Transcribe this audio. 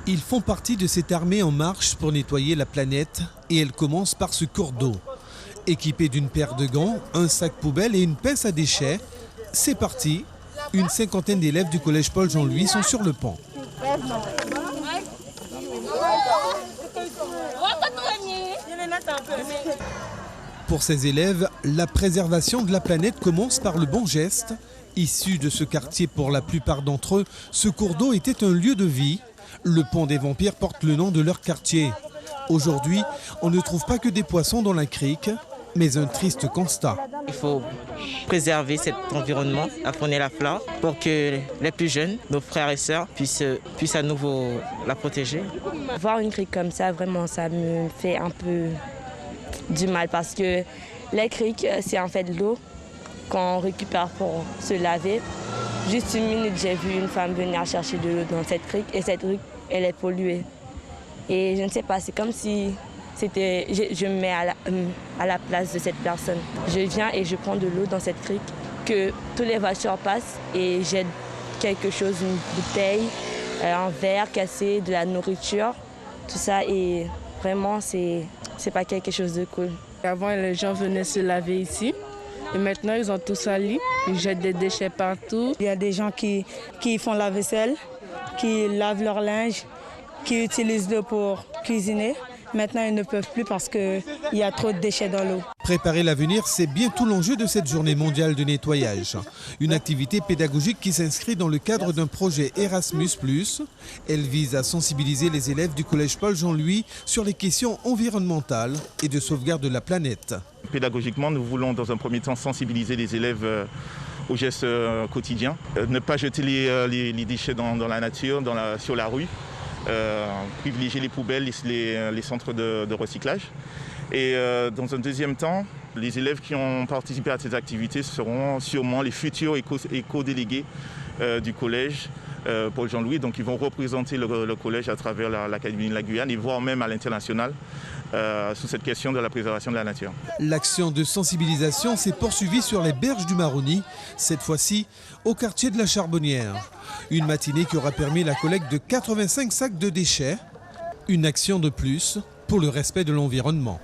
Ils font partie de cette armée en marche pour nettoyer la planète et elle commence par ce cours d'eau. Équipé d'une paire de gants, un sac poubelle et une pince à déchets, c'est parti. Une cinquantaine d'élèves du collège Paul Jean-Louis sont sur le pont. Pour ces élèves, la préservation de la planète commence par le bon geste. Issus de ce quartier pour la plupart d'entre eux, ce cours d'eau était un lieu de vie. Le pont des Vampires porte le nom de leur quartier. Aujourd'hui, on ne trouve pas que des poissons dans la crique, mais un triste constat. Il faut préserver cet environnement, la faune et la flore, pour que les plus jeunes, nos frères et sœurs, puissent à nouveau la protéger. Voir une crique comme ça, vraiment, ça me fait un peu du mal parce que les criques, c'est en fait de l'eau qu'on récupère pour se laver. Juste une minute, j'ai vu une femme venir chercher de l'eau dans cette crique et cette crique, elle est polluée. Et je ne sais pas, c'est comme si je me mets à la place de cette personne. Je viens et je prends de l'eau dans cette crique, que tous les voitures passent et j'ai quelque chose, une bouteille, un verre cassé, de la nourriture, tout ça. Et vraiment, c'est pas quelque chose de cool. Avant, les gens venaient se laver ici. Et maintenant, ils ont tout sali. Ils jettent des déchets partout. Il y a des gens qui font la vaisselle, qui lavent leur linge, qui utilisent l'eau pour cuisiner. Maintenant, ils ne peuvent plus parce qu'il y a trop de déchets dans l'eau. Préparer l'avenir, c'est bien tout l'enjeu de cette journée mondiale de nettoyage. Une activité pédagogique qui s'inscrit dans le cadre d'un projet Erasmus+. Elle vise à sensibiliser les élèves du collège Paul Jean-Louis sur les questions environnementales et de sauvegarde de la planète. Pédagogiquement, nous voulons dans un premier temps sensibiliser les élèves aux gestes quotidiens. Ne pas jeter les déchets dans la nature, sur la rue. Privilégier les poubelles, les centres de recyclage. Et dans un deuxième temps, les élèves qui ont participé à ces activités seront sûrement les futurs éco-délégués du collège Paul Jean-Louis. Donc ils vont représenter le collège à travers l'Académie de la Guyane et voire même à l'international sur cette question de la préservation de la nature. L'action de sensibilisation s'est poursuivie sur les berges du Maroni, cette fois-ci au quartier de la Charbonnière. Une matinée qui aura permis la collecte de 85 sacs de déchets. Une action de plus pour le respect de l'environnement.